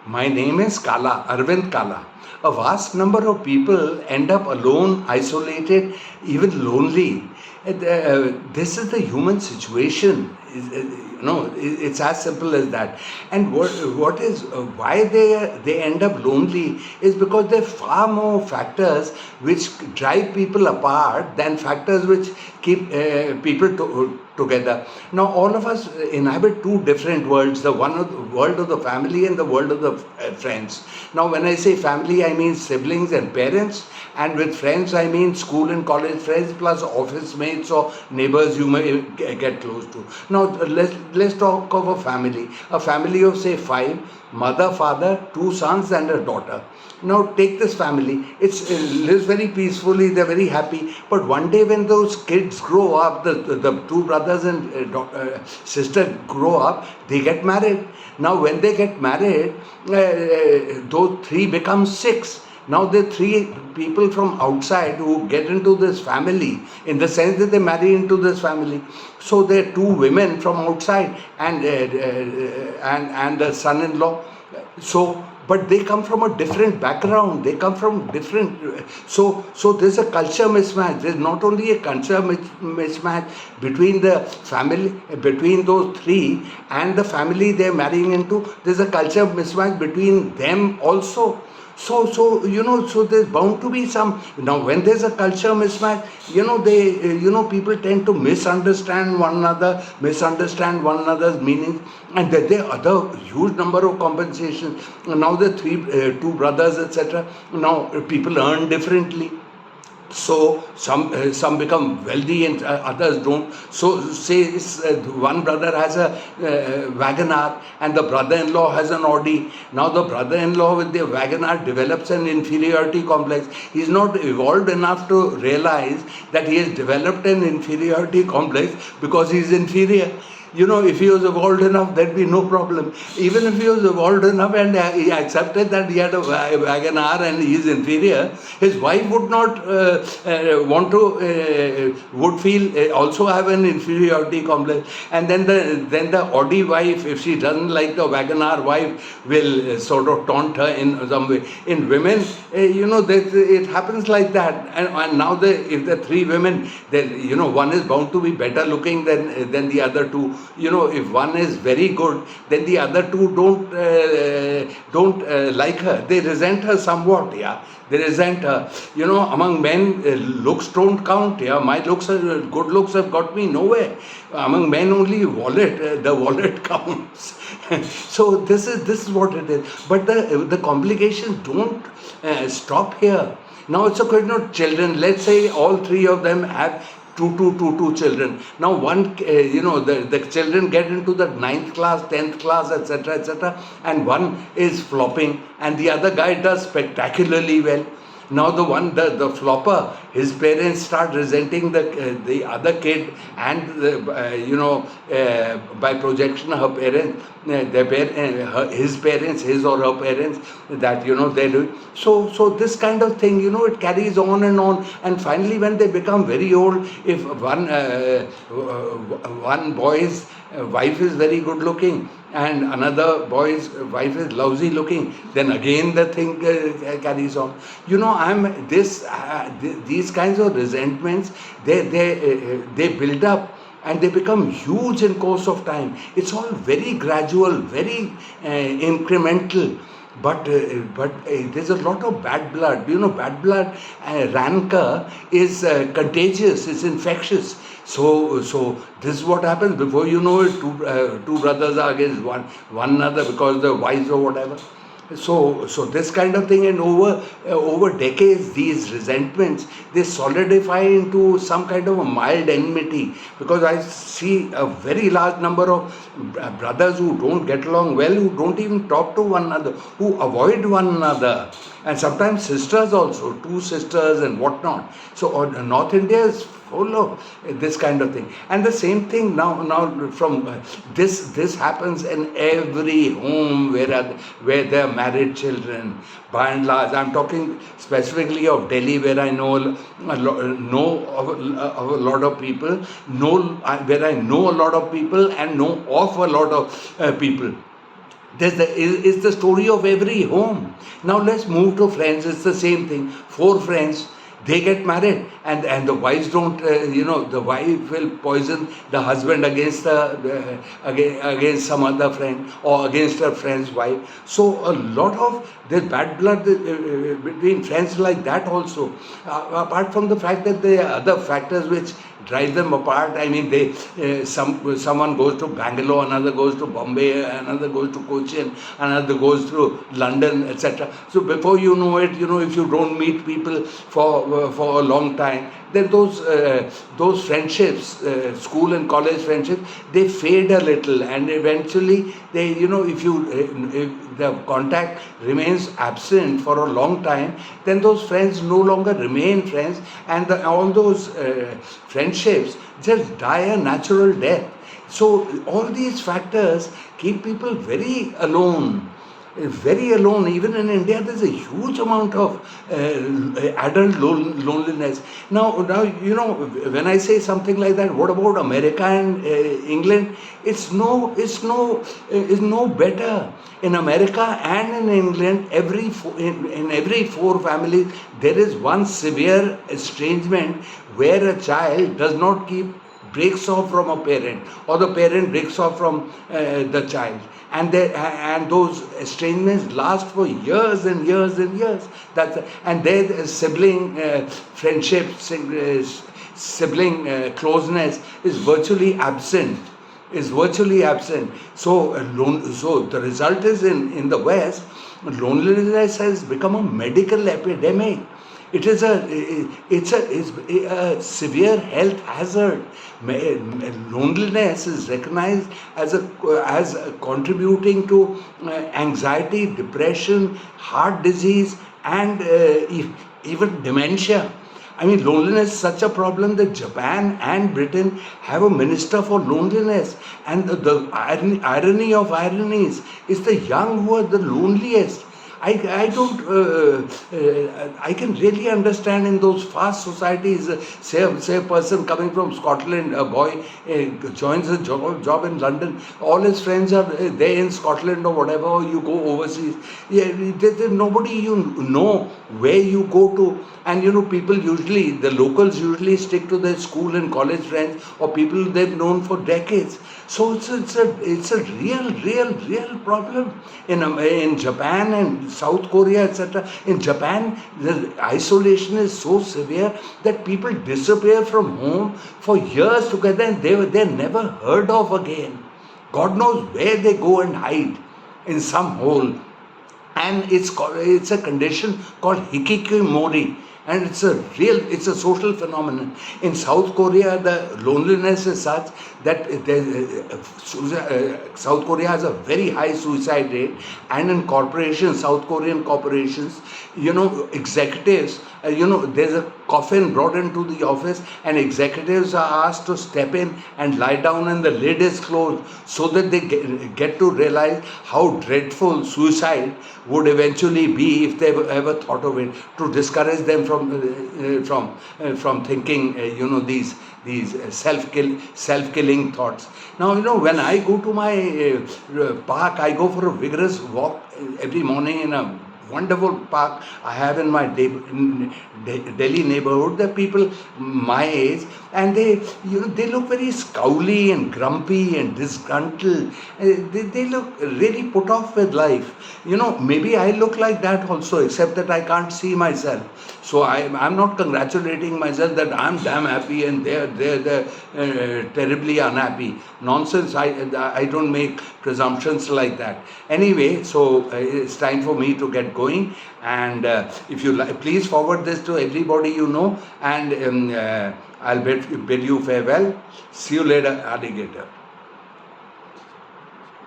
My name is Kala, Arvind Kala. A vast number of people end up alone, isolated, even lonely. This is the human situation. It's as simple as that. And what is why they end up lonely is because there are far more factors which drive people apart than factors which keep people together. Now, all of us inhabit two different worlds: the world of the family and the world of the friends. Now, when I say family, I mean siblings and parents, and with friends, I mean school and college friends plus office mates or neighbors you may get close to. Now, let's talk of a family of say five: mother, father, two sons, and a daughter. Now take this family. It lives very peacefully. They're very happy. But one day when those kids grow up, the two brothers and sister grow up, they get married. Now when they get married, those three become six. Now the three people from outside who get into this family, in the sense that they marry into this family. So there are two women from outside and the son-in-law. So but they come from a different background, they come from different, so there's a culture mismatch. There's not only a culture mismatch between the family, between those three and the family they're marrying into. There's a culture mismatch between them also. So there's bound to be some. Now when there's a culture mismatch, people tend to misunderstand one another's meanings, and there are other huge number of compensations. Now the two brothers, etc. Now people earn differently. So some become wealthy and others don't. So say one brother has a Wagoner and the brother-in-law has an Audi. Now the brother-in-law with the Wagoner develops an inferiority complex. He's not evolved enough to realize that he has developed an inferiority complex because he's inferior. If he was evolved enough, there'd be no problem. Even if he was evolved enough and he accepted that he had a Wagoner and he is inferior, his wife would not would feel also have an inferiority complex. And then the Audi wife, if she doesn't like the Wagoner wife, will sort of taunt her in some way. In women, it happens like that. And now if the three women, then one is bound to be better looking than the other two. If one is very good, then the other two don't like her. They resent her somewhat. Yeah, they resent her. Among men, looks don't count. Yeah, my good looks have got me nowhere. Among men, only the wallet counts. So this is what it is. But the complications don't stop here. Now it's a question of children. Let's say all three of them have two children. Now the children get into the 9th class, 10th class, etc., and one is flopping and the other guy does spectacularly well. Now the flopper, his parents start resenting the other kid, and by projection her parents, his parents, his or her parents, that they do. So this kind of thing, it carries on, and finally when they become very old, if one boy's wife is very good looking and another boy's wife is lousy looking, then again the thing carries on. These kinds of resentments, they build up and they become huge in course of time. It's all very gradual, very incremental. But there's a lot of bad blood. Bad blood, rancor is contagious, it's infectious. So this is what happens. Before you know it, two brothers are against one another because they're wives or whatever. So this kind of thing, and over decades, these resentments, they solidify into some kind of a mild enmity, because I see a very large number of brothers who don't get along well, who don't even talk to one another, who avoid one another, and sometimes sisters also, two sisters and whatnot. So North India is full of this kind of thing. And the same thing now from this happens in every home where there are married children. By and large, I'm talking specifically of Delhi, where I know of a lot of people, where I know a lot of people and know of a lot of people. is the story of every home. Now let's move to friends. It's the same thing. Four friends, they get married, and the wives don't. The wife will poison the husband against against some other friend or against her friend's wife. So a lot of there's bad blood between friends like that also. Apart from the fact that there are other factors which drive them apart. I mean, someone goes to Bangalore, another goes to Bombay, another goes to Cochin, another goes to London, etc. So before you know it, if you don't meet people for a long time, then those friendships, school and college friendships, they fade a little, and eventually if the contact remains absent for a long time, then those friends no longer remain friends, and all those friendships just die a natural death. So all these factors keep people very alone. Even in India, there's a huge amount of adult loneliness. Now, when I say something like that, what about America and England? It's no better. In America and in England, in every four families, there is one severe estrangement where a child does not breaks off from a parent, or the parent breaks off from the child, and those estrangements last for years and years and years. And their sibling friendship, sibling closeness is virtually absent. So the result is in the West, loneliness has become a medical epidemic. It's a severe health hazard. Loneliness is recognized as contributing to anxiety, depression, heart disease, and even dementia. I mean, loneliness is such a problem that Japan and Britain have a minister for loneliness. And the irony of ironies is the young who are the loneliest. I can really understand in those fast societies, say a person coming from Scotland, a boy joins a job in London, all his friends are there in Scotland or whatever, you go overseas. There's nobody you know where you go to. And people the locals usually stick to their school and college friends or people they've known for decades. So it's a real problem in Japan and South Korea, etc. In Japan, the isolation is so severe that people disappear from home for years together, and they're never heard of again. God knows where they go and hide, in some hole. And it's a condition called hikikomori, and it's a social phenomenon. In South Korea, the loneliness is such that South Korea has a very high suicide rate, and in South Korean corporations, executives, there's a coffin brought into the office, and executives are asked to step in and lie down, and the lid is closed, so that they get to realize how dreadful suicide would eventually be if they ever thought of it, to discourage them from thinking these self-killing thoughts. Now, when I go to my park, I go for a vigorous walk every morning in a wonderful park I have in my Delhi neighborhood. The people my age, and they look very scowly and grumpy and disgruntled. They look really put off with life. Maybe I look like that also, except that I can't see myself. So I'm not congratulating myself that I'm damn happy and they're terribly unhappy. Nonsense. I don't make presumptions like that. Anyway, so it's time for me to get going. And if you please forward this to everybody you know. And I'll bid you farewell. See you later, alligator.